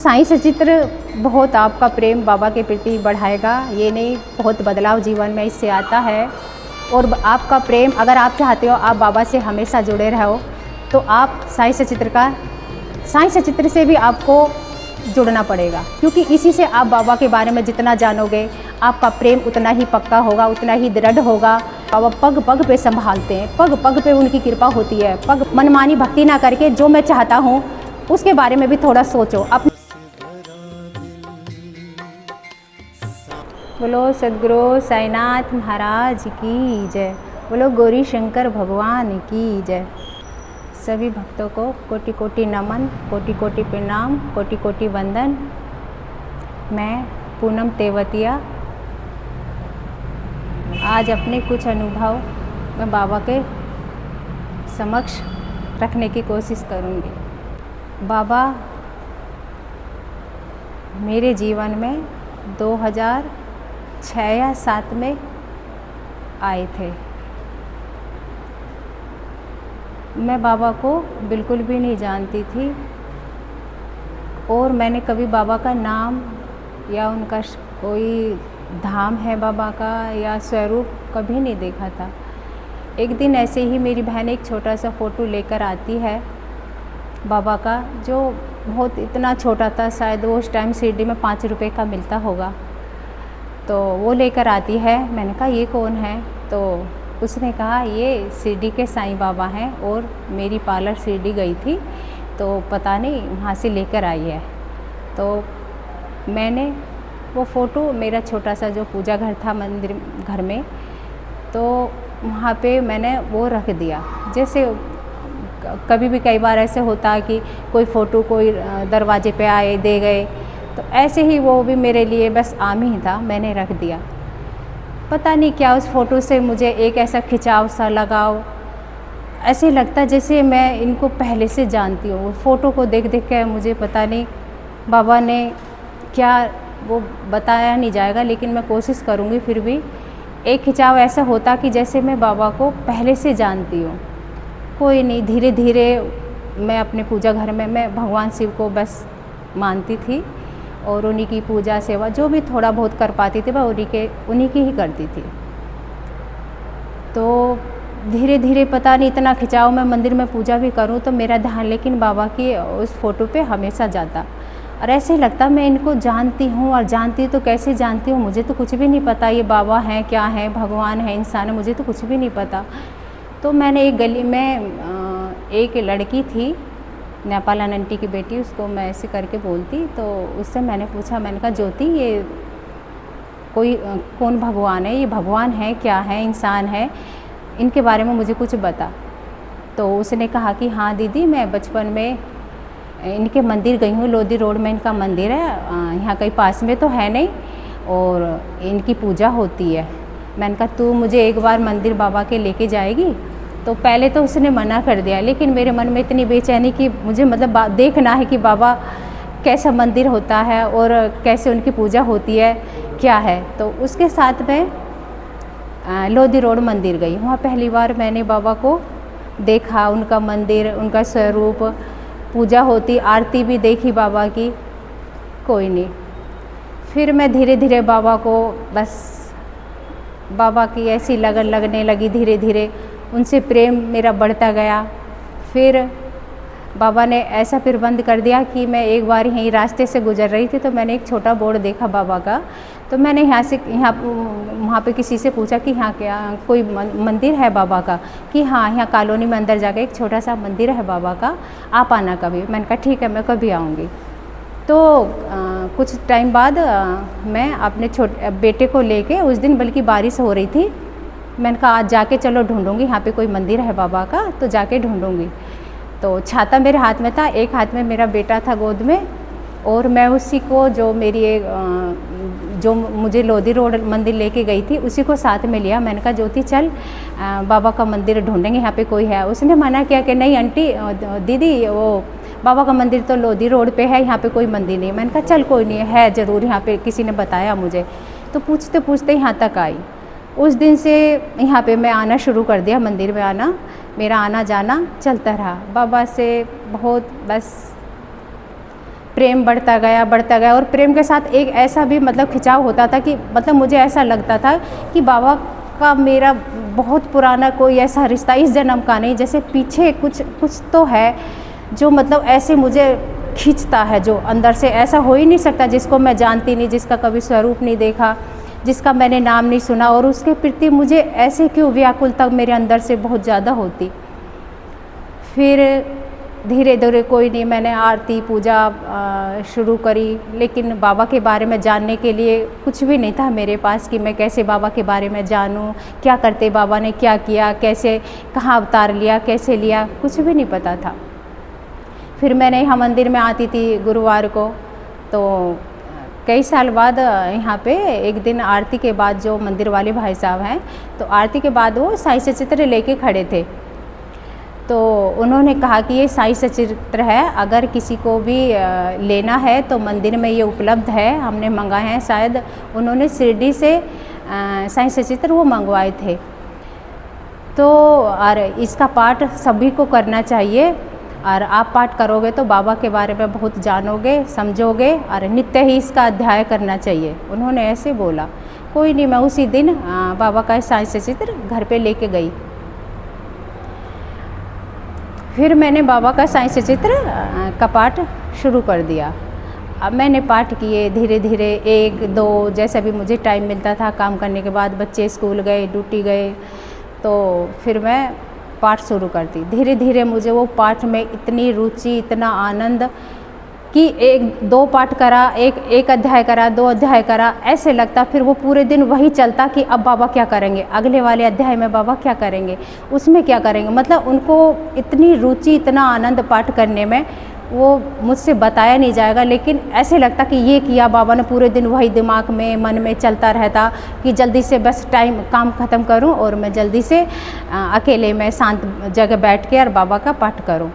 साईं सचित्र बहुत आपका प्रेम बाबा के प्रति बढ़ाएगा, ये नहीं, बहुत बदलाव जीवन में इससे आता है। और आपका प्रेम, अगर आप चाहते हो आप बाबा से हमेशा जुड़े रहो, तो आप साईं सचित्र से भी आपको जुड़ना पड़ेगा, क्योंकि इसी से आप बाबा के बारे में जितना जानोगे आपका प्रेम उतना ही पक्का होगा, उतना ही दृढ़ होगा। बाबा पग पग पे संभालते हैं, पग पग पे उनकी कृपा होती है। पग मनमानी भक्ति ना करके जो मैं चाहता हूँ उसके बारे में भी थोड़ा सोचो। बोलो सद्गुरु साईनाथ महाराज की जय, बोलो गौरी शंकर भगवान की जय। सभी भक्तों को कोटि कोटि नमन, कोटि कोटि प्रणाम, कोटि कोटि वंदन। मैं पूनम तेवतिया आज अपने कुछ अनुभव मैं बाबा के समक्ष रखने की कोशिश करूँगी। बाबा मेरे जीवन में 2006 या 7 में आए थे। मैं बाबा को बिल्कुल भी नहीं जानती थी और मैंने कभी बाबा का नाम या उनका कोई धाम है बाबा का या स्वरूप कभी नहीं देखा था। एक दिन ऐसे ही मेरी बहन एक छोटा सा फ़ोटो लेकर आती है बाबा का, जो बहुत इतना छोटा था, शायद वो उस टाइम सीडी में 5 रुपए का मिलता होगा। तो वो लेकर आती है। मैंने कहा ये कौन है? तो उसने कहा ये शिरडी के साईं बाबा हैं और मेरी पार्लर शिरडी गई थी तो पता नहीं वहाँ से लेकर आई है। तो मैंने वो फ़ोटो, मेरा छोटा सा जो पूजा घर था मंदिर घर में, तो वहाँ पे मैंने वो रख दिया। जैसे कभी भी कई बार ऐसे होता है कि कोई फ़ोटो कोई दरवाजे पे आए दे गए, तो ऐसे ही वो भी मेरे लिए बस आम ही था, मैंने रख दिया। पता नहीं क्या उस फ़ोटो से मुझे एक ऐसा खिंचाव सा लगाव, ऐसे लगता जैसे मैं इनको पहले से जानती हूँ। फ़ोटो को देख देख के मुझे पता नहीं बाबा ने क्या, वो बताया नहीं जाएगा, लेकिन मैं कोशिश करूँगी। फिर भी एक खिंचाव ऐसा होता कि जैसे मैं बाबा को पहले से जानती हूँ। कोई नहीं, धीरे धीरे मैं अपने पूजा घर में मैं भगवान शिव को बस मानती थी और उन्हीं की पूजा सेवा जो भी थोड़ा बहुत कर पाती थी मैं उन्हीं की ही करती थी। तो धीरे धीरे पता नहीं इतना खिंचाव, मैं मंदिर में पूजा भी करूं तो मेरा ध्यान लेकिन बाबा की उस फ़ोटो पे हमेशा जाता और ऐसे लगता मैं इनको जानती हूँ। और जानती तो कैसे जानती हूँ, मुझे तो कुछ भी नहीं पता ये बाबा हैं क्या है, भगवान है, इंसान है, मुझे तो कुछ भी नहीं पता। तो मैंने एक गली में एक लड़की थी, नेपाल आंटी की बेटी, उसको मैं ऐसे करके बोलती, तो उससे मैंने पूछा, मैंने कहा ज्योति ये कोई कौन भगवान है, ये भगवान है क्या है, इंसान है, इनके बारे में मुझे कुछ बता। तो उसने कहा कि हाँ दीदी मैं बचपन में इनके मंदिर गई हूँ, लोधी रोड में इनका मंदिर है, यहाँ कहीं पास में तो है नहीं और इनकी पूजा होती है। मैंने कहा तू मुझे एक बार मंदिर बाबा के लेके जाएगी? तो पहले तो उसने मना कर दिया, लेकिन मेरे मन में इतनी बेचैनी कि मुझे मतलब देखना है कि बाबा कैसा मंदिर होता है और कैसे उनकी पूजा होती है, क्या है। तो उसके साथ मैं लोधी रोड मंदिर गई। वहाँ पहली बार मैंने बाबा को देखा, उनका मंदिर, उनका स्वरूप, पूजा होती, आरती भी देखी बाबा की। कोई नहीं, फिर मैं धीरे धीरे बाबा को बस बाबा की ऐसी लगन लगने लगी, धीरे धीरे उनसे प्रेम मेरा बढ़ता गया। फिर बाबा ने ऐसा फिर बंद कर दिया कि मैं एक बार यहीं रास्ते से गुजर रही थी तो मैंने एक छोटा बोर्ड देखा बाबा का, तो मैंने यहाँ वहाँ पे किसी से पूछा कि यहाँ क्या कोई मंदिर है बाबा का? कि हाँ यहाँ कॉलोनी में अंदर जाकर एक छोटा सा मंदिर है बाबा का, आप आना कभी। मैंने कहा ठीक है मैं कभी आऊँगी। तो कुछ टाइम बाद मैं अपने छोटे बेटे को लेके, उस दिन बल्कि बारिश हो रही थी, मैंने कहा आज जाके चलो ढूंढूंगी यहाँ पे कोई मंदिर है बाबा का, तो जाके ढूंढूंगी। तो छाता मेरे हाथ में था, एक हाथ में मेरा बेटा था गोद में, और मैं उसी को जो मेरी जो मुझे लोधी रोड मंदिर लेके गई थी उसी को साथ में लिया। मैंने कहा ज्योति चल बाबा का मंदिर ढूंढेंगे, यहाँ पे कोई है। उसने मना किया कि नहीं आंटी दीदी, वो बाबा का मंदिर तो लोधी रोड पे है, यहाँ पे कोई मंदिर नहीं। मैंने कहा चल कोई नहीं है ज़रूर यहाँ पे, किसी ने बताया मुझे। तो पूछते पूछते यहाँ तक आई। उस दिन से यहाँ पे मैं आना शुरू कर दिया, मंदिर में आना, मेरा आना जाना चलता रहा। बाबा से बहुत बस प्रेम बढ़ता गया और प्रेम के साथ एक ऐसा भी मतलब खिंचाव होता था कि मतलब मुझे ऐसा लगता था कि बाबा का मेरा बहुत पुराना कोई ऐसा रिश्ता इस जन्म का नहीं, जैसे पीछे कुछ तो है जो मतलब ऐसे मुझे खींचता है, जो अंदर से ऐसा हो ही नहीं सकता, जिसको मैं जानती नहीं, जिसका कभी स्वरूप नहीं देखा, जिसका मैंने नाम नहीं सुना, और उसके प्रति मुझे ऐसे क्यों व्याकुलता मेरे अंदर से बहुत ज़्यादा होती। फिर धीरे धीरे कोई नहीं, मैंने आरती पूजा शुरू करी, लेकिन बाबा के बारे में जानने के लिए कुछ भी नहीं था मेरे पास कि मैं कैसे बाबा के बारे में जानूं, क्या करते बाबा ने, क्या किया, कैसे कहाँ अवतार लिया, कैसे लिया, कुछ भी नहीं पता था। फिर मैंने यहाँ मंदिर में आती थी गुरुवार को, तो कई साल बाद यहाँ पे एक दिन आरती के बाद जो मंदिर वाले भाई साहब हैं, तो आरती के बाद वो साईं सचित्र लेके खड़े थे। तो उन्होंने कहा कि ये साईं सचित्र है, अगर किसी को भी लेना है तो मंदिर में ये उपलब्ध है, हमने मंगाए हैं। शायद उन्होंने शिरडी से साईं सचित्र वो मंगवाए थे। तो और इसका पाठ सभी को करना चाहिए, और आप पाठ करोगे तो बाबा के बारे में बहुत जानोगे, समझोगे, और नित्य ही इसका अध्याय करना चाहिए, उन्होंने ऐसे बोला। कोई नहीं, मैं उसी दिन बाबा का साईं सचित्र घर पे लेके गई। फिर मैंने बाबा का साईं सचित्र का पाठ शुरू कर दिया। अब मैंने पाठ किए धीरे धीरे, 1 2 जैसा भी मुझे टाइम मिलता था, काम करने के बाद बच्चे स्कूल गए, ड्यूटी गए, तो फिर मैं पाठ शुरू करती। धीरे धीरे मुझे वो पाठ में इतनी रुचि, इतना आनंद कि 1 2 पाठ करा, एक अध्याय करा, 2 अध्याय करा, ऐसे लगता फिर वो पूरे दिन वही चलता कि अब बाबा क्या करेंगे, अगले वाले अध्याय में बाबा क्या करेंगे, उसमें क्या करेंगे। मतलब उनको इतनी रुचि, इतना आनंद पाठ करने में, वो मुझसे बताया नहीं जाएगा, लेकिन ऐसे लगता कि ये किया बाबा ने, पूरे दिन वही दिमाग में, मन में चलता रहता कि जल्दी से बस काम ख़त्म करूं और मैं जल्दी से अकेले में शांत जगह बैठ के और बाबा का पाठ करूं।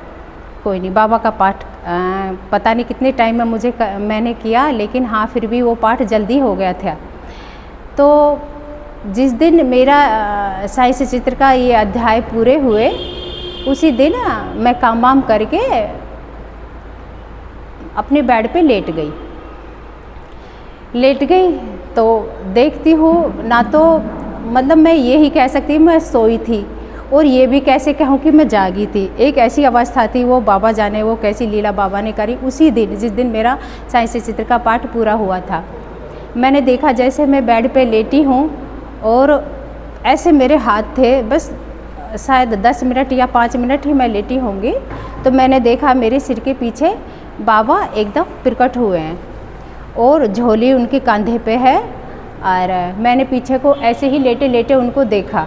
कोई नहीं, बाबा का पाठ पता नहीं कितने टाइम में मैंने किया, लेकिन हाँ फिर भी वो पाठ जल्दी हो गया था। तो जिस दिन मेरा साईं सचित्र का ये अध्याय पूरे हुए, उसी दिन मैं काम वाम करके अपने बेड पे लेट गई। तो देखती हूँ ना, तो मतलब मैं ये ही कह सकती हूँ मैं सोई थी, और ये भी कैसे कहूँ कि मैं जागी थी। एक ऐसी अवस्था थी, वो बाबा जाने वो कैसी लीला बाबा ने करी। उसी दिन जिस दिन मेरा साईं सचित्र का पाठ पूरा हुआ था, मैंने देखा जैसे मैं बेड पे लेटी हूँ और ऐसे मेरे हाथ थे, बस शायद 10 मिनट या 5 मिनट ही मैं लेटी होंगी, तो मैंने देखा मेरे सिर के पीछे बाबा एकदम प्रकट हुए हैं और झोली उनके कंधे पे है, और मैंने पीछे को ऐसे ही लेटे लेटे उनको देखा।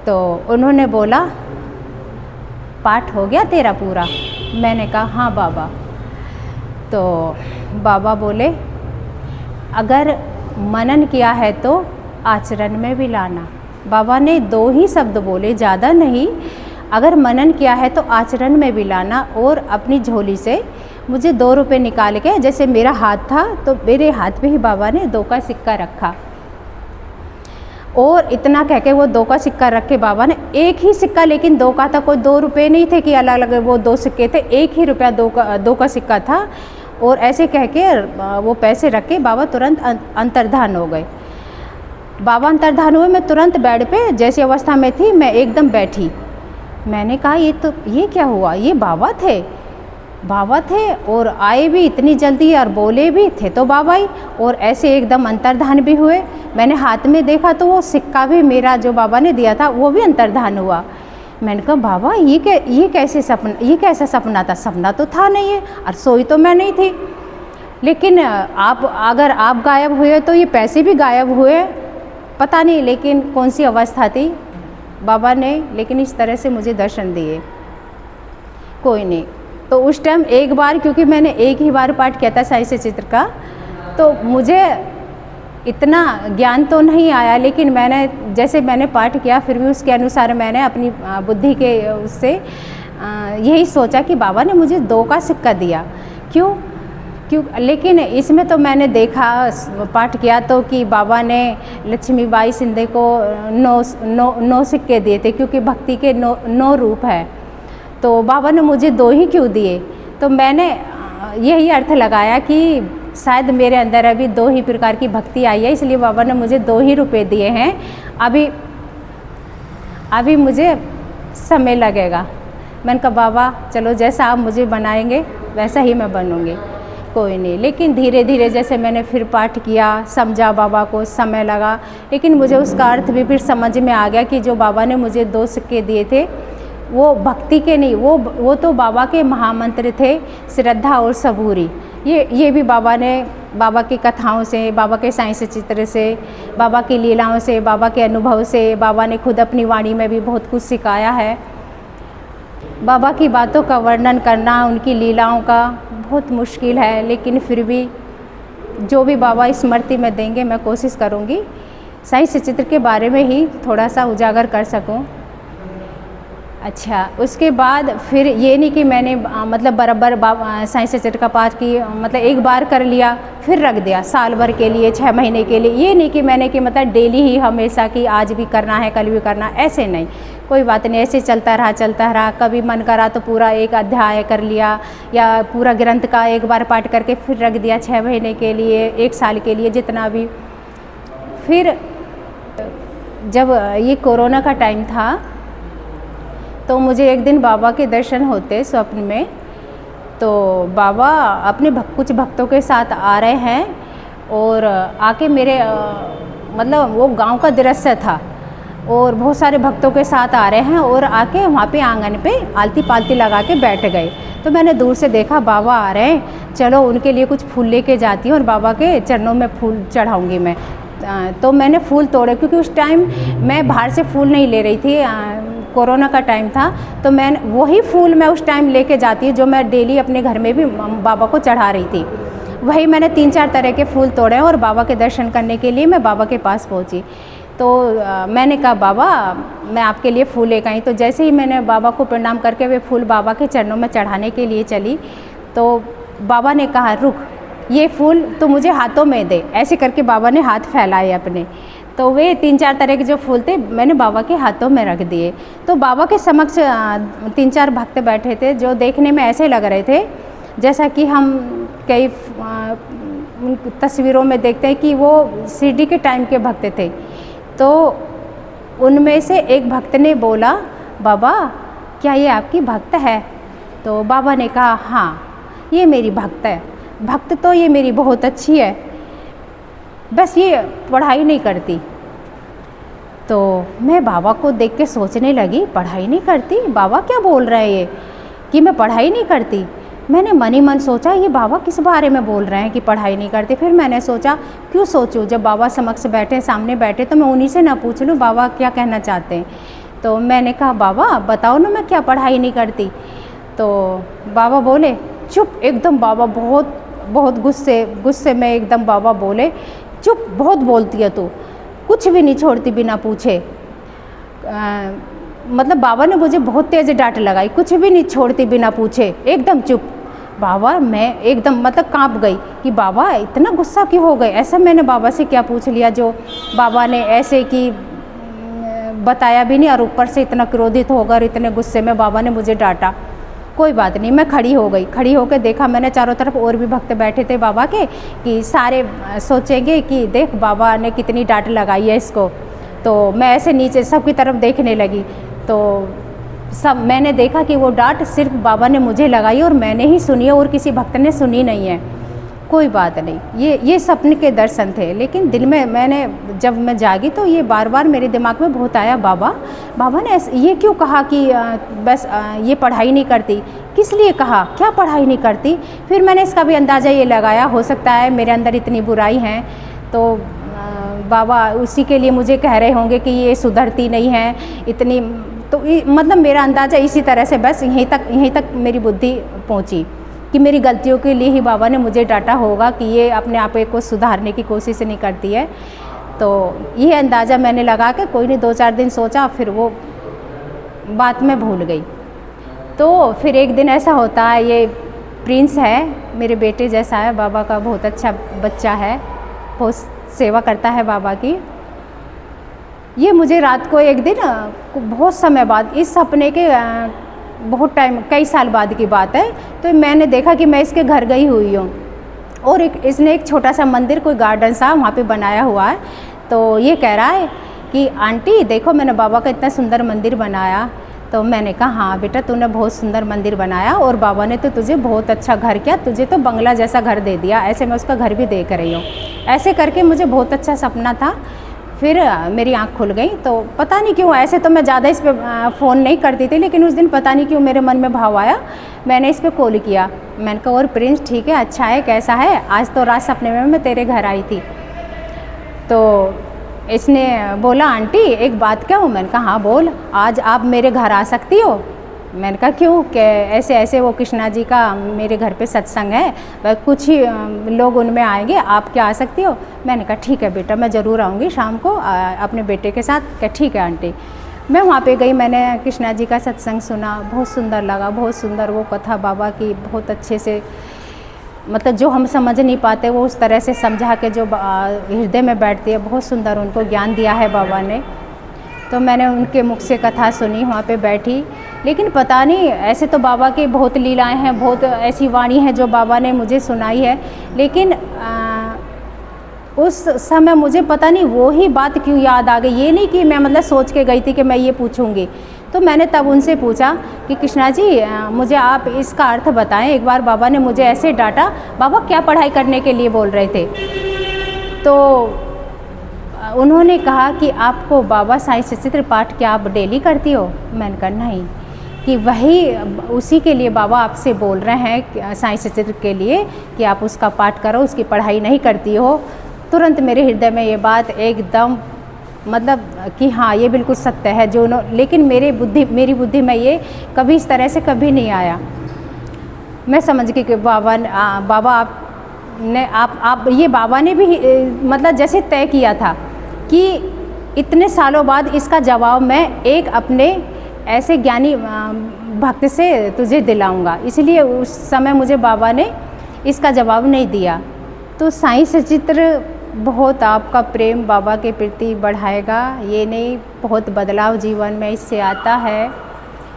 तो उन्होंने बोला, पाठ हो गया तेरा पूरा? मैंने कहा हाँ बाबा। तो बाबा बोले, अगर मनन किया है तो आचरण में भी लाना। बाबा ने 2 ही शब्द बोले, ज़्यादा नहीं। अगर मनन किया है तो आचरण में भी लाना। और अपनी झोली से मुझे 2 रुपये निकाल के, जैसे मेरा हाथ था तो मेरे हाथ पे ही बाबा ने 2 का सिक्का रखा, और इतना कह के वो 2 का सिक्का रख के बाबा ने, एक ही सिक्का, लेकिन 2 का था, कोई 2 रुपये नहीं थे कि अलग अलग वो 2 सिक्के थे, 1 ही रुपया 2 का सिक्का था। और ऐसे कह के वो पैसे रख के बाबा तुरंत अंतर्धान हो गए। बाबा अंतर्धान हुए, मैं तुरंत बेड पे जैसी अवस्था में थी मैं एकदम बैठी। मैंने कहा ये क्या हुआ, ये बाबा थे और आए भी इतनी जल्दी और बोले भी थे तो बाबा ही, और ऐसे एकदम अंतर्धान भी हुए। मैंने हाथ में देखा तो वो सिक्का भी मेरा जो बाबा ने दिया था वो भी अंतर्धान हुआ। मैंने कहा बाबा ये कैसा सपना था? सपना तो था नहीं है, और सोई तो मैं नहीं थी, लेकिन अगर आप गायब हुए तो ये पैसे भी गायब हुए, पता नहीं लेकिन कौन सी अवस्था थी बाबा ने, लेकिन इस तरह से मुझे दर्शन दिए। कोई नहीं, तो उस टाइम एक बार, क्योंकि मैंने एक ही बार पाठ किया था साईं सचित्र का, तो मुझे इतना ज्ञान तो नहीं आया, लेकिन मैंने पाठ किया, फिर भी उसके अनुसार मैंने अपनी बुद्धि के उससे यही सोचा कि बाबा ने मुझे 2 का सिक्का दिया, क्यों। लेकिन इसमें तो मैंने देखा, पाठ किया तो कि बाबा ने लक्ष्मीबाई शिंदे को 9 सिक्के दिए थे, क्योंकि भक्ति के 9 रूप है, तो बाबा ने मुझे 2 ही क्यों दिए। तो मैंने यही अर्थ लगाया कि शायद मेरे अंदर अभी 2 ही प्रकार की भक्ति आई है, इसलिए बाबा ने मुझे 2 ही रुपए दिए हैं। अभी मुझे समय लगेगा। मैंने कहा बाबा चलो जैसा आप मुझे बनाएंगे वैसा ही मैं बनूंगी, कोई नहीं। लेकिन धीरे धीरे जैसे मैंने फिर पाठ किया, समझा बाबा को, समय लगा, लेकिन मुझे उसका अर्थ भी फिर समझ में आ गया कि जो बाबा ने मुझे 2 सिक्के दिए थे वो भक्ति के नहीं, वो तो बाबा के महामंत्र थे, श्रद्धा और सबूरी। ये भी बाबा ने, बाबा की कथाओं से, बाबा के साईं चित्र से, बाबा की लीलाओं से, बाबा के अनुभव से, बाबा ने खुद अपनी वाणी में भी बहुत कुछ सिखाया है। बाबा की बातों का वर्णन करना, उनकी लीलाओं का बहुत मुश्किल है, लेकिन फिर भी जो भी बाबा स्मृति में देंगे मैं कोशिश करूँगी साईं चित्र के बारे में ही थोड़ा सा उजागर कर सकूँ। अच्छा, उसके बाद फिर ये नहीं कि मैंने मतलब बराबर साईं चित्र का पाठ की, मतलब एक बार कर लिया फिर रख दिया साल भर के लिए, 6 महीने के लिए। ये नहीं कि मैंने कि मतलब डेली ही हमेशा कि आज भी करना है कल भी करना, ऐसे नहीं, कोई बात नहीं, ऐसे चलता रहा। कभी मन करा तो पूरा एक अध्याय कर लिया या पूरा ग्रंथ का एक बार पाठ करके फिर रख दिया 6 महीने के लिए, 1 साल के लिए, जितना भी। फिर जब ये कोरोना का टाइम था तो मुझे एक दिन बाबा के दर्शन होते स्वप्न में। तो बाबा अपने कुछ भक्तों के साथ आ रहे हैं और आके मेरे मतलब वो गांव का दृश्य था और बहुत सारे भक्तों के साथ आ रहे हैं और आके वहाँ पे आंगन पे आलती पालती लगा के बैठ गए। तो मैंने दूर से देखा बाबा आ रहे हैं, चलो उनके लिए कुछ फूल लेके जाती हूँ और बाबा के चरणों में फूल चढ़ाऊँगी मैं। तो मैंने फूल तोड़े, क्योंकि उस टाइम मैं बाहर से फूल नहीं ले रही थी, कोरोना का टाइम था। तो मैं वही फूल मैं उस टाइम लेके जाती जो मैं डेली अपने घर में भी बाबा को चढ़ा रही थी, वही मैंने 3-4 तरह के फूल तोड़े और बाबा के दर्शन करने के लिए मैं बाबा के पास पहुंची। तो मैंने कहा बाबा मैं आपके लिए फूल लेकर आई। तो जैसे ही मैंने बाबा को प्रणाम करके वे फूल बाबा के चरणों में चढ़ाने के लिए चली तो बाबा ने कहा रुक, ये फूल तो मुझे हाथों में दे। ऐसे करके बाबा ने हाथ फैलाए अपने, तो वे 3-4 तरह के जो फूल थे मैंने बाबा के हाथों में रख दिए। तो बाबा के समक्ष 3-4 भक्त बैठे थे जो देखने में ऐसे लग रहे थे जैसा कि हम कई तस्वीरों में देखते हैं कि वो शिरडी के टाइम के भक्त थे। तो उनमें से एक भक्त ने बोला बाबा क्या ये आपकी भक्त है? तो बाबा ने कहा हाँ ये मेरी भक्त है। भक्त तो ये मेरी बहुत अच्छी है, बस ये पढ़ाई नहीं करती। तो मैं बाबा को देख के सोचने लगी पढ़ाई नहीं करती, बाबा क्या बोल रहे हैं ये कि मैं पढ़ाई नहीं करती। मैंने मन ही मन सोचा ये बाबा किस बारे में बोल रहे हैं कि पढ़ाई नहीं करती। फिर मैंने सोचा क्यों सोचूं, जब बाबा समक्ष बैठे, सामने बैठे, तो मैं उन्हीं से ना पूछ लूँ बाबा क्या कहना चाहते हैं। तो मैंने कहा बाबा बताओ ना मैं क्या पढ़ाई नहीं करती। तो बाबा बोले चुप एकदम। बाबा बहुत गुस्से में एकदम बाबा बोले चुप, बहुत बोलती है तू, कुछ भी नहीं छोड़ती बिना पूछे। मतलब बाबा ने मुझे बहुत तेज़ डांट लगाई, कुछ भी नहीं छोड़ती बिना पूछे, एकदम चुप। बाबा मैं एकदम मतलब कांप गई कि बाबा इतना गुस्सा क्यों हो गए। ऐसा मैंने बाबा से क्या पूछ लिया जो बाबा ने ऐसे कि बताया भी नहीं और ऊपर से इतना क्रोधित होकर इतने गुस्से में बाबा ने मुझे डांटा। कोई बात नहीं, मैं खड़ी हो गई। खड़ी होकर देखा मैंने चारों तरफ और भी भक्त बैठे थे बाबा के कि सारे सोचेंगे कि देख बाबा ने कितनी डांट लगाई है इसको। तो मैं ऐसे नीचे सबकी तरफ देखने लगी तो सब मैंने देखा कि वो डांट सिर्फ बाबा ने मुझे लगाई और मैंने ही सुनी है और किसी भक्त ने सुनी नहीं है। कोई बात नहीं, ये सपने के दर्शन थे। लेकिन दिल में मैंने जब मैं जागी तो ये बार बार मेरे दिमाग में बहुत आया बाबा ने ये क्यों कहा कि बस ये पढ़ाई नहीं करती, किस लिए कहा, क्या पढ़ाई नहीं करती। फिर मैंने इसका भी अंदाज़ा ये लगाया हो सकता है मेरे अंदर इतनी बुराई है तो बाबा उसी के लिए मुझे कह रहे होंगे कि ये सुधरती नहीं है इतनी। तो मतलब मेरा अंदाज़ा इसी तरह से बस यहीं तक मेरी बुद्धि पहुंची कि मेरी गलतियों के लिए ही बाबा ने मुझे डांटा होगा कि ये अपने आप को सुधारने की कोशिश नहीं करती है। तो ये अंदाज़ा मैंने लगा के कोई नहीं 2-4 दिन सोचा, फिर वो बात मैं भूल गई। तो फिर एक दिन ऐसा होता है, ये प्रिंस है मेरे बेटे जैसा है, बाबा का बहुत अच्छा बच्चा है, बहुत सेवा करता है बाबा की। ये मुझे रात को एक दिन बहुत समय बाद इस सपने के बहुत टाइम, कई साल बाद की बात है। तो मैंने देखा कि मैं इसके घर गई हुई हूँ और इसने एक छोटा सा मंदिर, कोई गार्डन सा वहाँ पे बनाया हुआ है। तो ये कह रहा है कि आंटी देखो मैंने बाबा का इतना सुंदर मंदिर बनाया। तो मैंने कहा हाँ बेटा तूने बहुत सुंदर मंदिर बनाया और बाबा ने तो तुझे बहुत अच्छा घर किया, तुझे तो बंगला जैसा घर दे दिया। ऐसे मैं उसका घर भी देख रही हूँ। ऐसे करके मुझे बहुत अच्छा सपना था। फिर मेरी आँख खुल गई। तो पता नहीं क्यों, ऐसे तो मैं ज़्यादा इस पर फ़ोन नहीं करती थी, लेकिन उस दिन पता नहीं क्यों मेरे मन में भाव आया, मैंने इस पर कॉल किया। मैंने कहा और प्रिंस ठीक है, अच्छा है, कैसा है? आज तो रात सपने में मैं तेरे घर आई थी। तो इसने बोला आंटी एक बात कहूँ? मैंने कहा हाँ बोल, आज आप मेरे घर आ सकती हो? मैंने कहा क्यों? कि ऐसे ऐसे वो कृष्णा जी का मेरे घर पे सत्संग है, वह कुछ ही लोग उनमें आएंगे, आप क्या आ सकती हो? मैंने कहा ठीक है बेटा, मैं ज़रूर आऊँगी शाम को अपने बेटे के साथ। क्या ठीक है आंटी। मैं वहाँ पे गई, मैंने कृष्णा जी का सत्संग सुना, बहुत सुंदर लगा, बहुत सुंदर वो कथा बाबा की, बहुत अच्छे से, मतलब जो हम समझ नहीं पाते वो उस तरह से समझा के जो हृदय में बैठती है, बहुत सुंदर उनको ज्ञान दिया है बाबा ने। तो मैंने उनके मुख से कथा सुनी, वहाँ पे बैठी। लेकिन पता नहीं, ऐसे तो बाबा की बहुत लीलाएं हैं, बहुत ऐसी वाणी है जो बाबा ने मुझे सुनाई है, लेकिन उस समय मुझे पता नहीं वो ही बात क्यों याद आ गई। ये नहीं कि मैं मतलब सोच के गई थी कि मैं ये पूछूंगी। तो मैंने तब उनसे पूछा कि कृष्णा जी मुझे आप इसका अर्थ बताएं। एक बार बाबा ने मुझे ऐसे डांटा, बाबा क्या पढ़ाई करने के लिए बोल रहे थे? तो उन्होंने कहा कि आपको बाबा साईं सचित्र पाठ क्या आप डेली करती हो? मैंने कहा नहीं, कि वही उसी के लिए बाबा आपसे बोल रहे हैं साईं सचित्र के लिए कि आप उसका पाठ करो, उसकी पढ़ाई नहीं करती हो। तुरंत मेरे हृदय में ये बात एकदम मतलब कि हाँ ये बिल्कुल सत्य है जो लेकिन मेरी बुद्धि में ये कभी इस तरह से कभी नहीं आया। मैं समझ गई कि बाबा आप ये बाबा ने भी मतलब जैसे तय किया था कि इतने सालों बाद इसका जवाब मैं एक अपने ऐसे ज्ञानी भक्त से तुझे दिलाऊंगा। इसलिए उस समय मुझे बाबा ने इसका जवाब नहीं दिया। तो साईं सचित्र बहुत आपका प्रेम बाबा के प्रति बढ़ाएगा, ये नहीं, बहुत बदलाव जीवन में इससे आता है।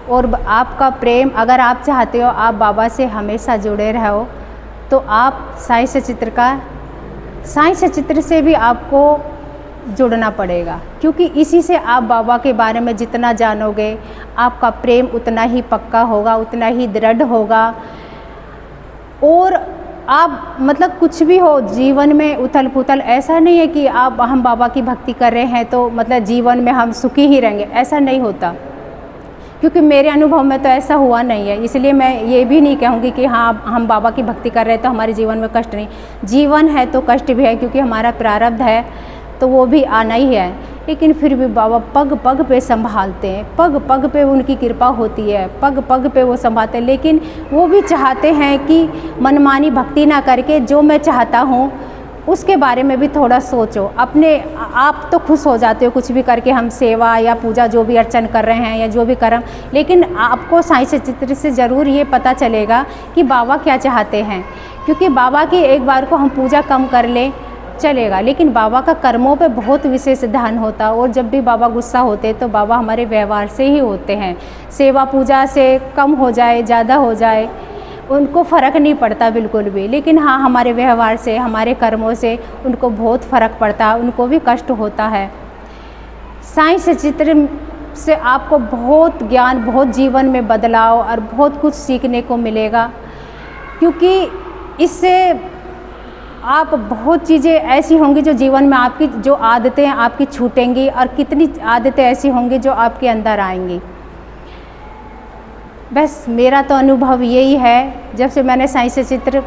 और आपका प्रेम, अगर आप चाहते हो आप बाबा से हमेशा जुड़े रहो, तो आप साईं सचित्र से भी आपको जुड़ना पड़ेगा, क्योंकि इसी से आप बाबा के बारे में जितना जानोगे आपका प्रेम उतना ही पक्का होगा, उतना ही दृढ़ होगा। और आप मतलब कुछ भी हो जीवन में उथल पुथल, ऐसा नहीं है कि हम बाबा की भक्ति कर रहे हैं तो मतलब जीवन में हम सुखी ही रहेंगे, ऐसा नहीं होता। क्योंकि मेरे अनुभव में तो ऐसा हुआ नहीं है। इसलिए मैं ये भी नहीं कहूँगी कि हाँ हम बाबा की भक्ति कर रहे हैं तो हमारे जीवन में कष्ट नहीं। जीवन है तो कष्ट भी है, क्योंकि हमारा प्रारब्ध है तो वो भी आना ही है। लेकिन फिर भी बाबा पग पग पे संभालते हैं, पग पग पे उनकी कृपा होती है, पग पग पे वो संभालते हैं। लेकिन वो भी चाहते हैं कि मनमानी भक्ति ना करके जो मैं चाहता हूँ उसके बारे में भी थोड़ा सोचो। अपने आप तो खुश हो जाते हो कुछ भी करके, हम सेवा या पूजा जो भी अर्चन कर रहे हैं या जो भी कर्म, लेकिन आपको साईं सचित्र से ज़रूर ये पता चलेगा कि बाबा क्या चाहते हैं। क्योंकि बाबा की एक बार को हम पूजा कम कर लें चलेगा, लेकिन बाबा का कर्मों पे बहुत विशेष ध्यान होता। और जब भी बाबा गुस्सा होते तो बाबा हमारे व्यवहार से ही होते हैं। सेवा पूजा से कम हो जाए ज़्यादा हो जाए उनको फ़र्क नहीं पड़ता बिल्कुल भी, लेकिन हाँ हमारे व्यवहार से हमारे कर्मों से उनको बहुत फ़र्क पड़ता है, उनको भी कष्ट होता है। साईं सचित्र से आपको बहुत ज्ञान, बहुत जीवन में बदलाव और बहुत कुछ सीखने को मिलेगा, क्योंकि इससे आप बहुत चीज़ें ऐसी होंगी जो जीवन में आपकी जो आदतें आपकी छूटेंगी, और कितनी आदतें ऐसी होंगी जो आपके अंदर आएंगी। बस मेरा तो अनुभव यही है। जब से मैंने साईं सचित्र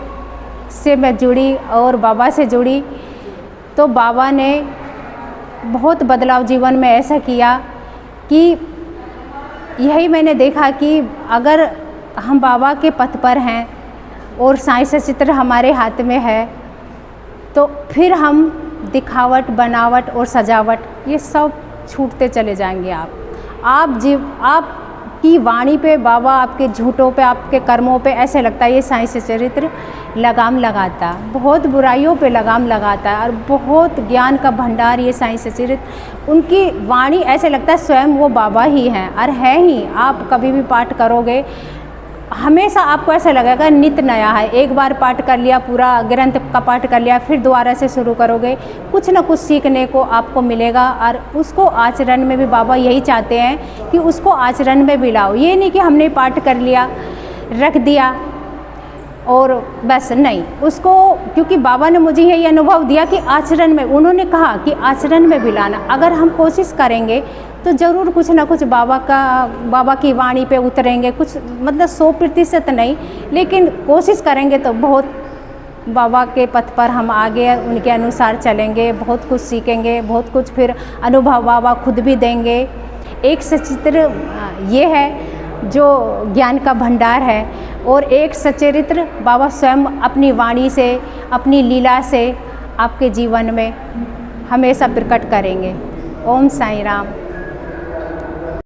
से मैं जुड़ी और बाबा से जुड़ी तो बाबा ने बहुत बदलाव जीवन में ऐसा किया कि यही मैंने देखा कि अगर हम बाबा के पथ पर हैं और साईं सचित्र हमारे हाथ में है तो फिर हम दिखावट, बनावट और सजावट ये सब छूटते चले जाएंगे। आप की वाणी पे, बाबा आपके झूठों पे, आपके कर्मों पे ऐसे लगता है ये साईं सच्चरित्र लगाम लगाता, बहुत बुराइयों पे लगाम लगाता है और बहुत ज्ञान का भंडार ये साईं सच्चरित्र। उनकी वाणी ऐसे लगता है स्वयं वो बाबा ही हैं और है ही। आप कभी भी पाठ करोगे हमेशा आपको ऐसा लगेगा नित नया है। एक बार पाठ कर लिया, पूरा ग्रंथ का पाठ कर लिया, फिर दोबारा से शुरू करोगे, कुछ ना कुछ सीखने को आपको मिलेगा और उसको आचरण में भी बाबा यही चाहते हैं कि उसको आचरण में भी लाओ। ये नहीं कि हमने पाठ कर लिया रख दिया और बस नहीं, उसको, क्योंकि बाबा ने मुझे यही अनुभव दिया कि आचरण में, उन्होंने कहा कि आचरण में भी लाना। अगर हम कोशिश करेंगे तो ज़रूर कुछ ना कुछ बाबा की वाणी पे उतरेंगे, कुछ मतलब 100% नहीं, लेकिन कोशिश करेंगे तो बहुत बाबा के पथ पर हम आगे उनके अनुसार चलेंगे, बहुत कुछ सीखेंगे, बहुत कुछ फिर अनुभव बाबा खुद भी देंगे। एक सच्चरित्र ये है जो ज्ञान का भंडार है और एक सच्चरित्र बाबा स्वयं अपनी वाणी से, अपनी लीला से आपके जीवन में हमेशा प्रकट करेंगे। ओम साईं राम।